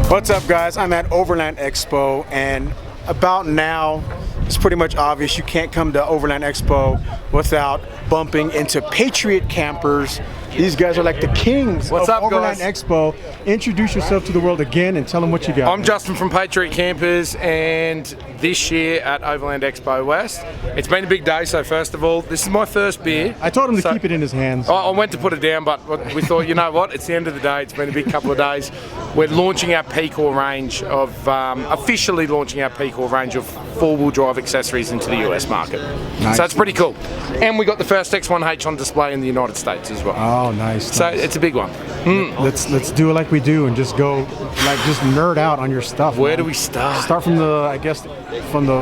What's up, guys? I'm at Overland Expo, and about now it's pretty much obvious you can't come to Overland Expo without bumping into Patriot Campers. These guys are like the kings of Overland Expo. Introduce yourself to the world again and tell them what you got. I'm Justin from Patriot Campers, and this year at Overland Expo West, it's been a big day. So first of all, this is my first beer. I told him to keep it in his hands. I went to put it down, but we thought, you know what, it's the end of the day. It's been a big couple of days. We're launching our PCOR range of, officially launching our PCOR range of four-wheel drive accessories into the US market. Nice. So it's pretty cool. And we got the first X1H on display in the United States as well. Oh, nice. So it's a big one. Let's do it like we do and just go, like, just nerd out on your stuff. Where do we start? Start from the, I guess, from the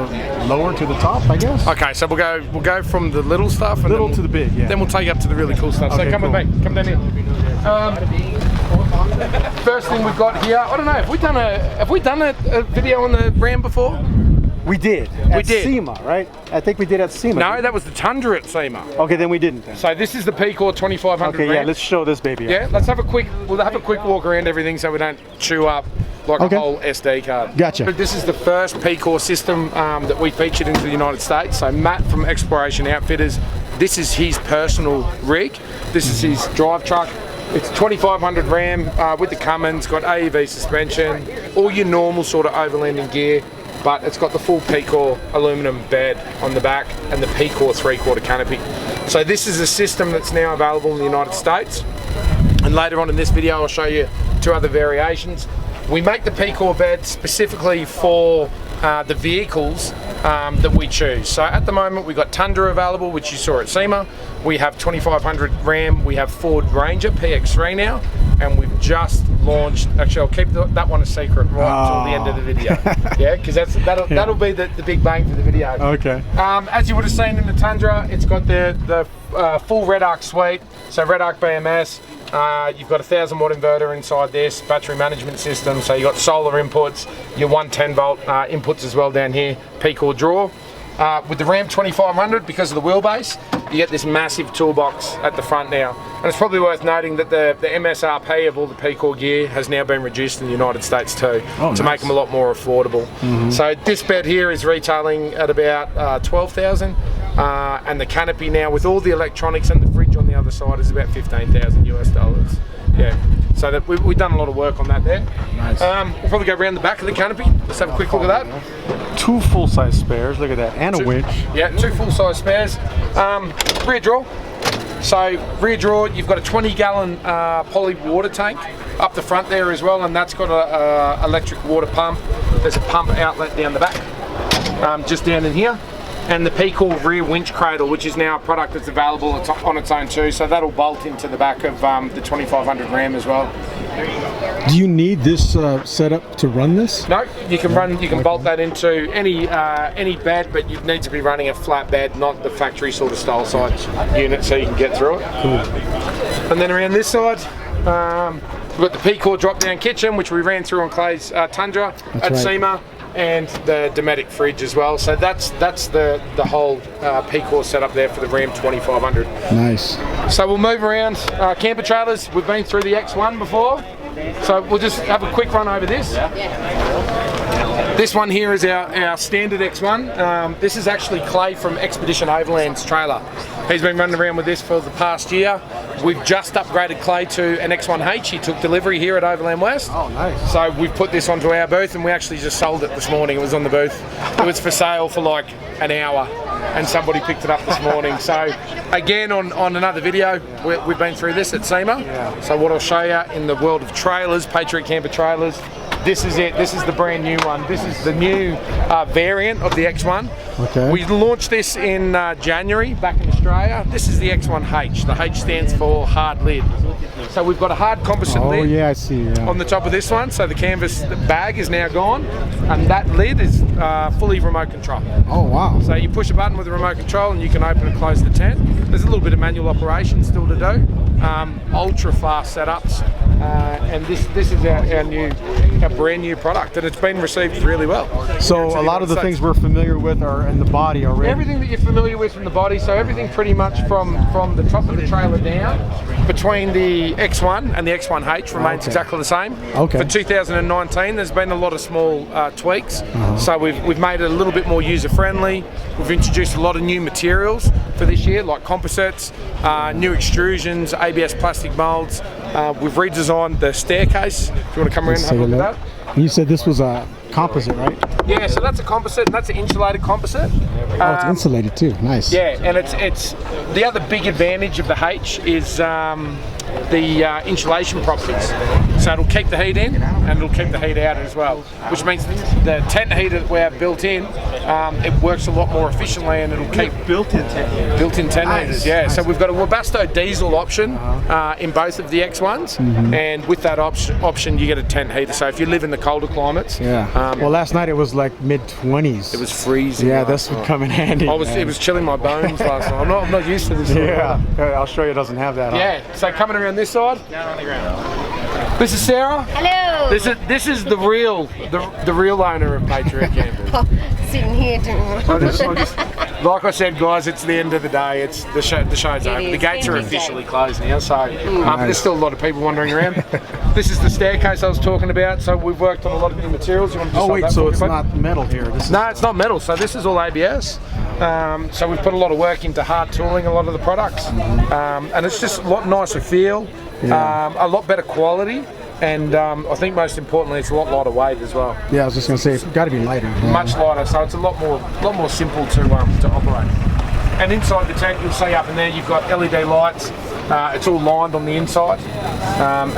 lower to the top, I guess. Okay, so we'll go from the little stuff, and little to the big. Yeah. Then we'll take you up to the really cool stuff. Okay, so come with me. Come down here. First thing we've got here. I don't know. Have we done a video on the Ram before? We did. At SEMA, right? I think we did at SEMA. No, that was the Tundra at SEMA. Okay, then we didn't. Then. So this is the PCOR 2500. Okay, yeah, let's show this baby. Yeah, let's have a quick. We'll have a quick walk around everything so we don't chew up like a whole SD card. Gotcha. But this is the first PCOR system that we featured into the United States. So Matt from Exploration Outfitters, this is his personal rig. This is his drive truck. It's 2500 Ram with the Cummins, got AEV suspension, all your normal sort of overlanding gear, but it's got the full PCOR aluminum bed on the back and the PCOR 3/4 canopy. So this is a system that's now available in the United States. And later on in this video, I'll show you two other variations. We make the PCOR bed specifically for the vehicles that we choose. So at the moment we've got Tundra available, which you saw at SEMA. We have 2500 Ram, we have Ford Ranger PX3 now, and we've just launched, actually I'll keep that one a secret right until the end of the video. Yeah, because that'll be the big bang for the video. Okay. As you would have seen in the Tundra, it's got the full Red Arc suite, so Red Arc BMS. You've got a 1000 watt inverter inside this, battery management system, so you've got solar inputs, your 110 volt inputs as well down here, PCOR drawer. With the Ram 2500, because of the wheelbase, you get this massive toolbox at the front now. And it's probably worth noting that the MSRP of all the PCOR gear has now been reduced in the United States too, to make them a lot more affordable. So this bed here is retailing at about 12,000, and the canopy now with all the electronics and the fridge on the other side is about 15,000 US dollars. Yeah, so that we've done a lot of work on that there. Nice. We'll probably go around the back of the canopy. Let's have a quick look at that. Two full-size spares, look at that, and a winch. Yeah, two full-size spares. Rear drawer. So rear drawer, you've got a 20-gallon poly water tank up the front there as well, and that's got a electric water pump. There's a pump outlet down the back, just down in here. And the PCOR rear winch cradle, which is now a product that's available on its own too, so that'll bolt into the back of the 2500 Ram as well. Do you need this setup to run this? No, you can bolt that into any bed, but you need to be running a flat bed, not the factory sort of style side unit, so you can get through it. Cool. And then around this side, we've got the PCOR drop-down kitchen, which we ran through on Clay's Tundra at SEMA. And the Dometic fridge as well. So that's the whole PCOR setup there for the Ram 2500. Nice. So we'll move around camper trailers. We've been through the X1 before, so we'll just have a quick run over this. This one here is our standard X1. This is actually Clay from Expedition Overland's trailer. He's been running around with this for the past year. We've just upgraded Clay to an X1H. He took delivery here at Overland West. Oh, nice. So we've put this onto our booth, and we actually just sold it this morning. It was on the booth. It was for sale for like an hour, and somebody picked it up this morning. So again, on another video, we've been through this at SEMA. Yeah. So what I'll show you in the world of trailers, Patriot Camper trailers, this is it. This is the brand new one. This is the new variant of the X1. Okay. We launched this in January back in Australia. This is the X1H. The H stands for hard lid. So we've got a hard composite lid. Oh yeah, I see. Yeah. On the top of this one. So the canvas bag is now gone, and that lid is fully remote control. Oh wow. So you push a button with the remote control, and you can open and close the tent. There's a little bit of manual operation still to do. Ultra fast setups. and this is our brand new product, and it's been received really well. So a lot of the things we're familiar with are in the body already. Everything that you're familiar with from the body, so everything pretty much from the top of the trailer down, between the X1 and the X1H remains exactly the same. Okay. For 2019, there's been a lot of small tweaks, so we've made it a little bit more user friendly. We've introduced a lot of new materials for this year, like composites, new extrusions, ABS plastic molds. We've redesigned the staircase. If you want to come around and have a look at that. You said this was a composite, right? Yeah, so that's a composite, and that's an insulated composite. Oh, it's insulated too. Nice. Yeah, and it's the other big advantage of the H is the insulation properties. So it'll keep the heat in and it'll keep the heat out as well, which means the tent heater that we have built in, it works a lot more efficiently, and it'll keep built-in tent heaters. Built-in tent heaters, yeah. Nice. So we've got a Webasto diesel option in both of the X1s, and with that option you get a tent heater. So if you live in the colder climates, well, last night it was like mid-20s. It was freezing. Yeah, this would come in handy. It was chilling my bones last night. I'm not used to this. Yeah, I'll show you. It doesn't have that. Yeah. So coming around this side. Down on the ground. This is Sarah. Hello. This is the real owner of Patriot Campers. Sitting here doing. Like I said, guys, it's the end of the day. It's the show's over. The gates are officially closed now, so there's still a lot of people wandering around. This is the staircase I was talking about. So we've worked on a lot of new materials. You want to just hold that so for it's me, not metal here. No, it's not metal. So this is all ABS. So we've put a lot of work into hard tooling a lot of the products, and it's just a lot nicer feel, a lot better quality. And I think most importantly, it's a lot lighter weight as well. Yeah, I was just going to say, it's got to be lighter. Much lighter, so it's a lot more simple to operate. And inside the tent, you'll see up in there, you've got LED lights. It's all lined on the inside,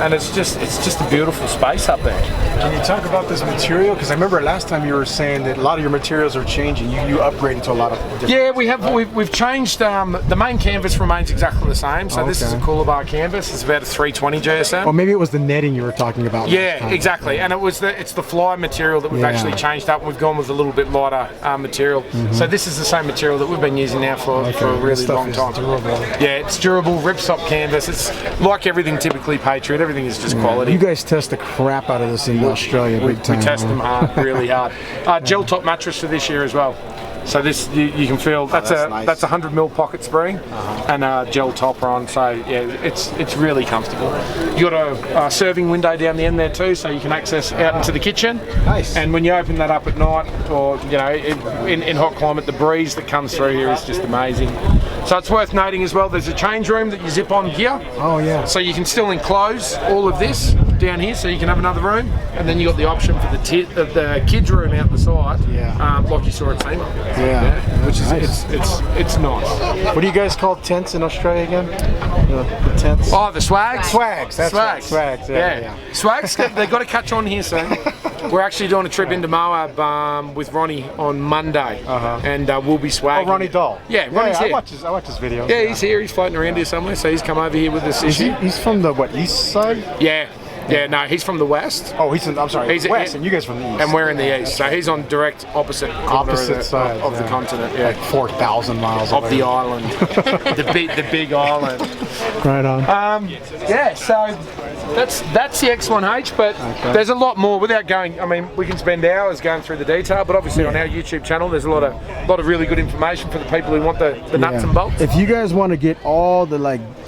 and it's just a beautiful space up there. Can you talk about this material? Because I remember last time you were saying that a lot of your materials are changing. You upgrade into a lot of different... Yeah, we've changed. The main canvas remains exactly the same. So this is a cooler bar canvas. It's about a 320 GSM. Or maybe it was the netting you were talking about. Yeah, exactly. And it's the fly material that we've actually changed up. We've gone with a little bit lighter material. So this is the same material that we've been using now for a really long time. Durable. Yeah, it's durable, ripstop canvas. It's like everything typically Patriot. Everything is just quality. You guys test the crap out of this in Australia big time. We test them hard, really hard. Gel top mattress for this year as well. So this you can feel that's that's 100mm pocket spring and a gel topper on. So yeah, it's really comfortable. You got a serving window down the end there too, so you can access out into the kitchen. Nice. And when you open that up at night, or in hot climate, the breeze that comes through here is just amazing. So it's worth noting as well, there's a change room that you zip on here. Oh yeah. So you can still enclose all of this down here, so you can have another room, and then you got the option for the kids room out the side, like you saw at SEMA. Yeah. Which is nice. It's nice. What do you guys call tents in Australia again? The tents. Oh, the swags. Swags. That's swags. Right. Swags. Yeah. Swags. They've got to catch on here soon. We're actually doing a trip into Moab with Ronnie on Monday, and we'll be swagging. Oh, Ronnie Dahl. Yeah, Ronnie's here. I watch his videos. Yeah, he's here. He's floating around here somewhere, so he's come over here with us this year. He's from the east side? Yeah. Yeah, no, he's from the west. Oh, I'm sorry, he's west, and you guys from the east. And we're in the east, so he's on direct opposite side of the continent. Yeah, like 4,000 miles of the island, the big island. Right on. Yeah, so that's the X1H, but there's a lot more. Without going, I mean, we can spend hours going through the detail, but obviously on our YouTube channel, there's a lot of really good information for the people who want the nuts and bolts. If you guys want to get all the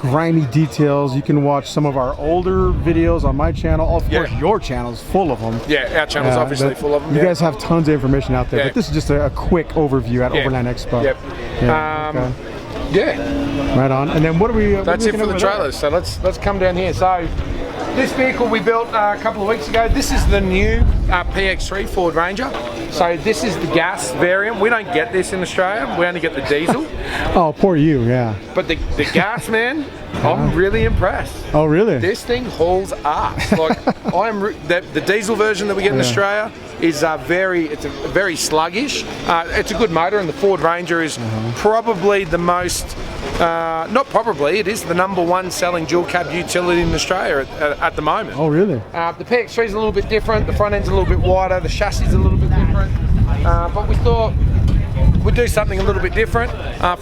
grimy details, you can watch some of our older videos on my channel. Of course, your channel is full of them. Yeah, our channel's obviously full of them. You guys have tons of information out there, but this is just a quick overview at Overland Expo. Yep. Right on. And then what are we? That's it for the trailers. So let's come down here. So this vehicle we built a couple of weeks ago. This is the new PX3 Ford Ranger. So this is the gas variant. We don't get this in Australia. We only get the diesel. Oh, poor you. Yeah. But the gas, man, I'm really impressed. Oh, really? This thing hauls ass. Like the diesel version that we get in Australia is very sluggish. It's a good motor, and the Ford Ranger is probably the most. Not probably, it is the #1 selling dual cab utility in Australia at the moment. Oh, really? The PX3 is a little bit different. The front end's a little bit wider. The chassis is a little bit different. But we thought we'd do something a little bit different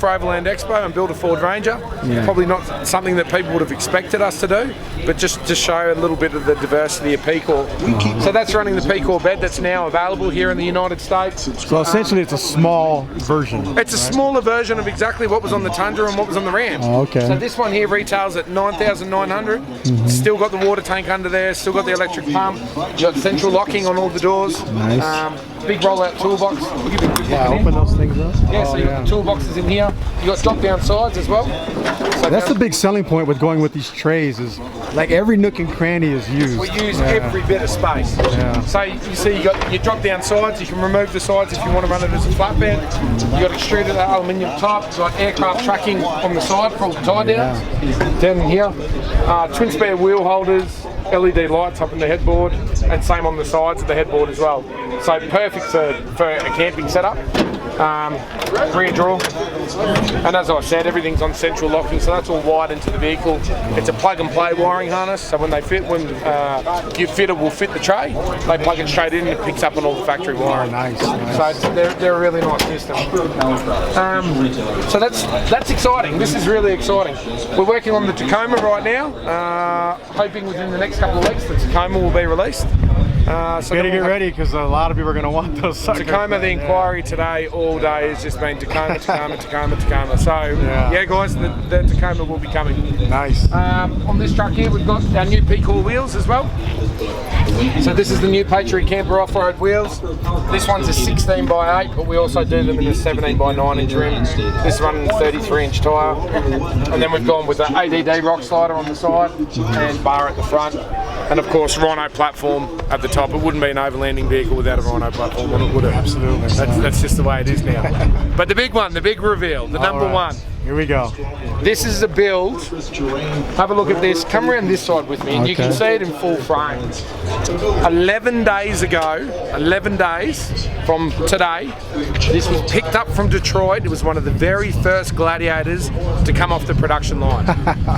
for Overland Expo and build a Ford Ranger. Probably not something that people would have expected us to do, but just to show a little bit of the diversity of PCOR. So that's running the PCOR bed that's now available here in the United States. So essentially it's a small version. It's a smaller version of exactly what was on the Tundra and what was on the Ram. Oh, okay. So this one here retails at $9,900. Still got the water tank under there, still got the electric pump, you got central locking on all the doors. Nice. Big rollout toolbox. We'll give you a quick look in Open those things up. here. So you've got toolboxes in here. You got drop down sides as well. So That's the big selling point with going with these trays is like every nook and cranny is used. we use every bit of space. So you see you got your drop down sides, you can remove the sides if you want to run it as a flatbed. You got extruded aluminium top, you got aircraft tracking on the side for all the tie downs. Down in here, twin spare wheel holders, LED lights up in the headboard, and same on the sides of the headboard as well. So perfect for a camping setup. Rear drawer, and as I said, everything's on central locking, so that's all wired into the vehicle. It's a plug and play wiring harness, so when your fitter will fit the tray, they plug it straight in and it picks up on all the factory wiring. Nice. So they're a really nice system. So that's exciting. This is really exciting. We're working on the Tacoma right now, hoping within the next couple of weeks the Tacoma will be released. So Better get ready because a lot of people are going to want those suckers. Tacoma, the inquiry today, all day, has just been Tacoma. So, yeah guys, the Tacoma will be coming. Nice. On this truck here, we've got our new PCOR wheels as well. So this is the new Patriot Camper off-road wheels. This one's a 16 by 8, but we also do them in a 17 by 9 inch rim. This is running a 33 inch tyre. And then we've gone with the ADD rock slider on the side and bar at the front. And of course, Rhino platform at the top. It wouldn't be an overlanding vehicle without a Rhino platform, would it? Absolutely. That's just the way it is now. But the big one, the big reveal, the number one. Here we go. This is a build. Have a look at this. Come around this side with me, and you can see it in full frame. 11 days ago, 11 days from today, this was picked up from Detroit. It was one of the very first Gladiators to come off the production line.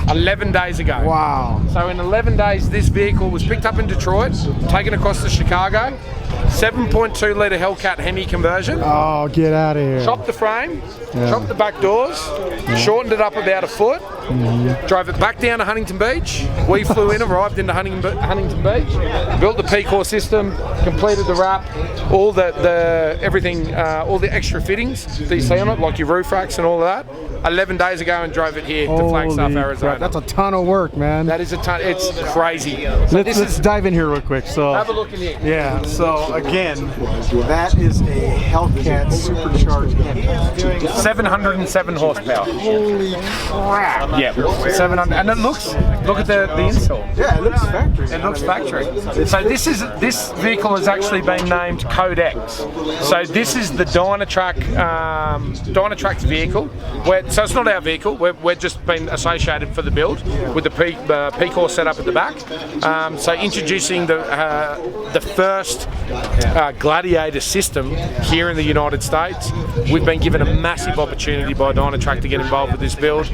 11 days ago. Wow. So in 11 days, this vehicle was picked up in Detroit, taken across to Chicago, 7.2 litre Hellcat Hemi conversion. Oh, get out of here. Chopped the frame, chopped the back doors, shortened it up about a foot, drove it back down to Huntington Beach. We flew in, arrived into Huntington Beach, built the PCOR system, completed the wrap, all everything, all the extra fittings that you see on it, like your roof racks and all of that. 11 days ago and drove it here to Flagstaff, Arizona. Crap, that's a ton of work, man. That is a ton. It's crazy. So Let's dive in here real quick. So have a look in here. yeah. So again, that is a Hellcat supercharged Hemi. 707 horsepower. Holy crap! Yeah, 700, and look at the install. Yeah, it looks factory. It looks factory. So this vehicle has actually been named Code X. So this is the Dynatrack's vehicle. So it's not our vehicle. We're just been associated for the build with the PCOR setup at the back. So introducing the first Gladiator system here in the United States. We've been given a massive opportunity by Dynatrack to get involved with this build.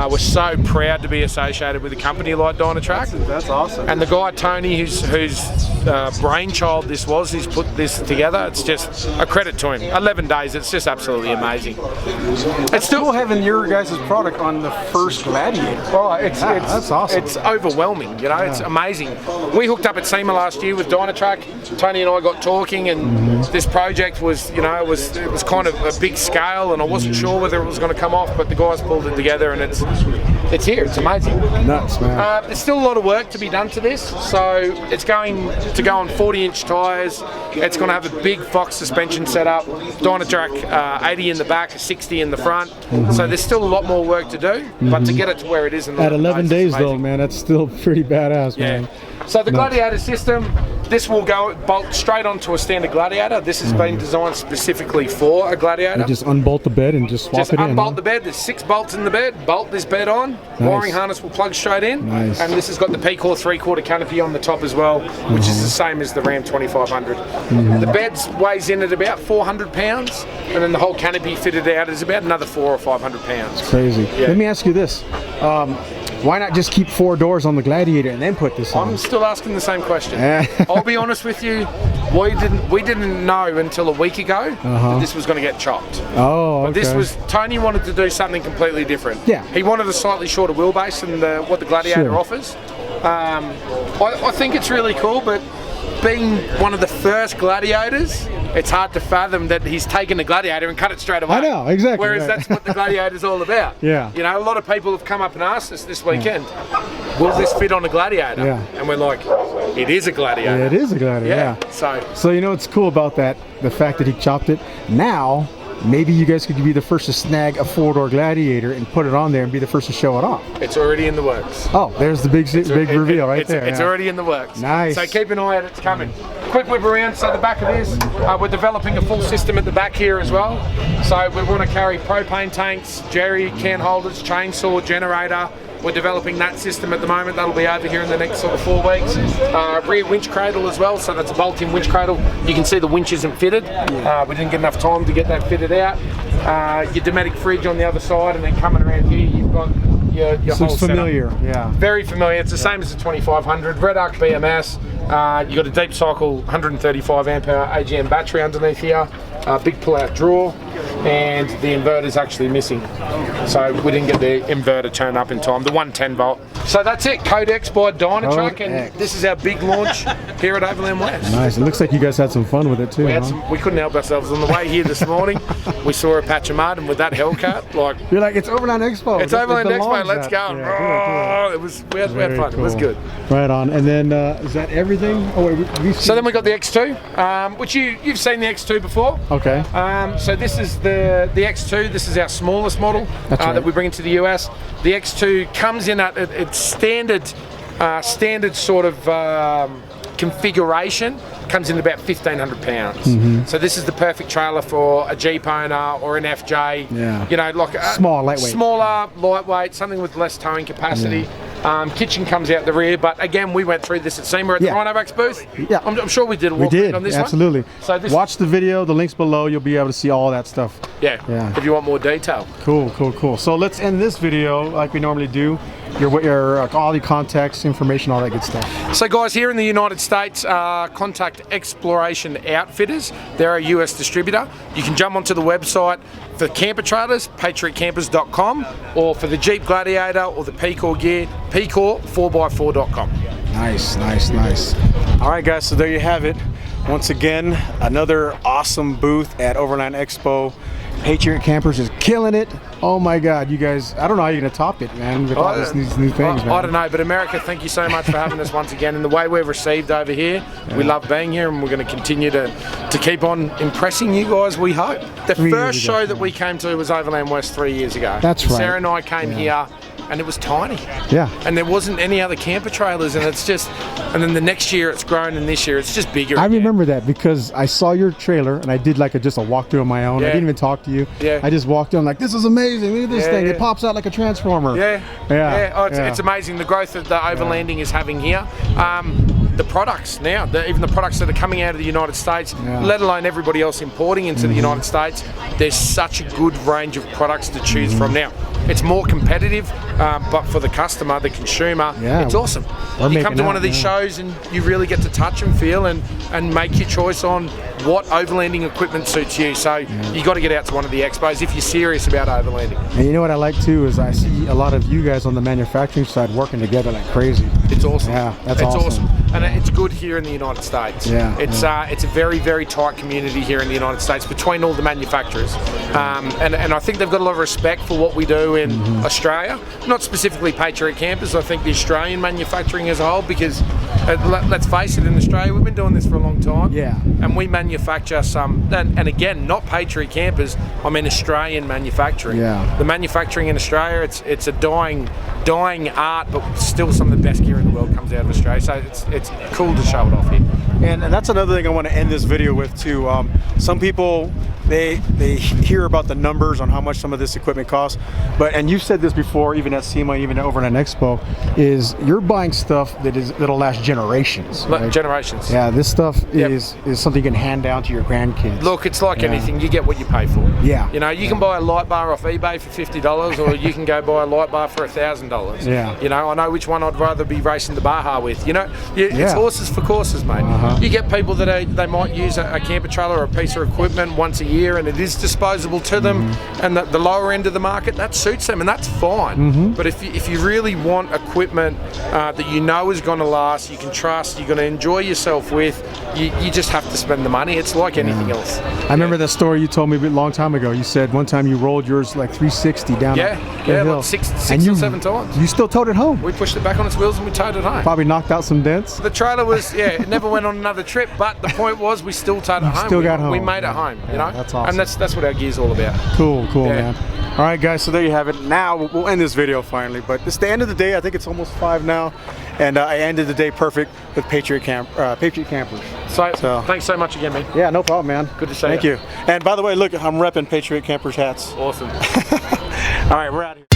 We're so proud to be associated with a company like Dynatrack. That's awesome. And the guy Tony, whose brainchild this was, he's put this together. It's just a credit to him. 11 days. It's just absolutely amazing. It's still having your guys' product on the first Gladiator. Oh, that's awesome. It's overwhelming, you know. It's amazing. We hooked up at SEMA last year with Dynatrack. Tony and I got talking, and this project was, you know, it was kind of a big scale, and I wasn't sure whether it was going to come off, but the guys pulled it together, and it's here. It's amazing. Nuts, man. There's still a lot of work to be done to this, so it's going to go on 40-inch tyres. It's going to have a big Fox suspension setup. Dynatrack 80 in the back, 60 in the front. So there's still a lot more work to do, but to get it to where it is in the At 11 days though, man, that's still pretty badass, man. So the Gladiator system, this will go bolt straight onto a standard Gladiator. This has been designed specifically for a Gladiator. You just unbolt the bed and just swap it in. Just unbolt the bed. There's 6 bolts in the bed. Bolt this bed on. Wiring harness will plug straight in. Nice. And this has got the PCOR 3/4 canopy on the top as well, which is the same as the Ram 2500. The bed weighs in at about 400 pounds, and then the whole canopy fitted out is about another 400 or 500 pounds. Crazy. Let me ask you this. Why not just keep 4 doors on the Gladiator and then put this on? I'm still asking the same question. I'll be honest with you. We didn't know until a week ago that this was going to get chopped. Oh, okay. But Tony wanted to do something completely different. Yeah. He wanted a slightly shorter wheelbase than what the Gladiator offers. I think it's really cool, but being one of the first Gladiators, it's hard to fathom that he's taken the Gladiator and cut it straight away. I know, exactly. Whereas that's what the Gladiator's all about. Yeah. You know, a lot of people have come up and asked us this weekend, will this fit on a Gladiator? Yeah. And we're like, it is a Gladiator. Yeah, it is a Gladiator, yeah. So you know what's cool about that? The fact that he chopped it. Now, maybe you guys could be the first to snag a 4-door Gladiator and put it on there and be the first to show it off. it's already in the works. Oh, there's the big reveal right there. It's already in the works. Nice. So keep an eye out, it's coming. Quick whip around, so the back of this, we're developing a full system at the back here as well. So we want to carry propane tanks, jerry can holders, chainsaw, generator. We're developing that system at the moment. That'll be over here in the next sort of 4 weeks. Rear winch cradle as well, so that's a bolt-in winch cradle. You can see the winch isn't fitted. We didn't get enough time to get that fitted out. Your Dometic fridge on the other side, and then coming around here, you've got your whole looks familiar, setup. yeah. Very familiar. It's the same as the 2500. Red Arc BMS. You got a deep cycle 135 amp hour AGM battery underneath here. Big pull-out drawer. And the inverter's actually missing, so we didn't get the inverter turned up in time, the 110 volt. So that's it, Codex by Dynatruck, and this is our big launch here at Overland West. Nice. It looks like you guys had some fun with it too. We couldn't help ourselves. On the way here this morning, we saw a patch of mud, and with that Hellcat, like, you're like, it's Overland Expo. It's Overland Expo. Let's go. Yeah, cool. We had fun. Cool. It was good. Right on. And then is that everything? Oh wait, so then we got the X2, which you've seen the X2 before. Okay. So this is the X2. This is our smallest model that we bring into the US. The X2 comes in at its standard sort of configuration. Comes in about 1,500 pounds. So this is the perfect trailer for a Jeep owner or an FJ. Yeah. You know, like a smaller, lightweight, something with less towing capacity. Kitchen comes out the rear, but again, we went through this at SEMA at the Rhinovax booth. Yeah, I'm sure we did a walk on this absolutely. one. So this watch the video, the links below, you'll be able to see all that stuff. Yeah, if you want more detail. Cool. So let's end this video like we normally do. Your all your contacts, information, all that good stuff. So guys, here in the United States, contact Exploration Outfitters. They're a US distributor. You can jump onto the website for camper trailers, patriotcampers.com, or for the Jeep Gladiator or the PCOR gear, PCOR4x4.com. Nice. All right, guys, so there you have it. Once again, another awesome booth at Overland Expo. Patriot Campers is killing it. Oh my God, you guys, I don't know how you're going to top it, man, with all these new things, man. I don't know, but America, thank you so much for having us once again. And the way we're received over here, we love being here, and we're going to continue to keep on impressing you guys, we hope. The first show that we came to was Overland West 3 years ago. That's right. Sarah and I came here, and it was tiny. Yeah. And there wasn't any other camper trailers, and it's just, and then the next year it's grown, and this year it's just bigger. I remember that because I saw your trailer, and I did like just a walkthrough on my own. I didn't even talk to you. I just walked in like, this is amazing. Look at this thing. It pops out like a transformer. Oh, it's amazing the growth that the overlanding is having here. The products now, even the products that are coming out of the United States, let alone everybody else importing into the United States, there's such a good range of products to choose from now. It's more competitive, but for the customer, the consumer, it's awesome. You come to one of these shows and you really get to touch and feel and make your choice on what overlanding equipment suits you. So you got to get out to one of the expos if you're serious about overlanding. And you know what I like too is I see a lot of you guys on the manufacturing side working together like crazy. It's awesome. Yeah, it's awesome. And it's good here in the United States. It's a very, very tight community here in the United States between all the manufacturers. And I think they've got a lot of respect for what we do in Australia. Not specifically Patriot Campers, I think the Australian manufacturing as a whole, because let's face it, in Australia we've been doing this for a long time. And we manufacture some, and again, not Patriot Campers, I mean Australian manufacturing. The manufacturing in Australia, it's a dying art, but still some of the best gear in the world comes out of Australia. So it's cool to show it off here. And that's another thing I want to end this video with too. Some people, they hear about the numbers on how much some of this equipment costs. And you've said this before, even at SEMA, even at Overland Expo, is you're buying stuff that'll last generations. Right? Generations. Yeah, this stuff is something you can hand down to your grandkids. Look, it's like anything. You get what you pay for. Yeah. You know, you can buy a light bar off eBay for $50, or you can go buy a light bar for $1,000. Yeah. You know, I know which one I'd rather be racing the Baja with. You know, it's horses for courses, mate. You get people that they might use a camper trailer or a piece of equipment once a year, and it is disposable to them. And the lower end of the market, that suits them, and that's fine. But if you really want equipment that you know is going to last, you can trust, you're going to enjoy yourself with, you just have to spend the money. It's like anything else. I remember that story you told me a long time ago. You said one time you rolled yours like 360 down a hill. Like six and or 7 times. You still towed it home. We pushed it back on its wheels and we towed it home. Probably knocked out some dents. The trailer was, it never went on another trip, but the point was we still towed it home. Still got home. We made it home, you know? That's awesome. And that's what our gear's all about. Cool, man. All right, guys, so there you have it. Now we'll end this video finally, but it's the end of the day. I think it's almost 5 now, and I ended the day perfect with Patriot Campers. So thanks so much again, man. Yeah, no problem, man. Good to see you. Thank you. And by the way, look, I'm repping Patriot Campers hats. Awesome. All right, we're out of here.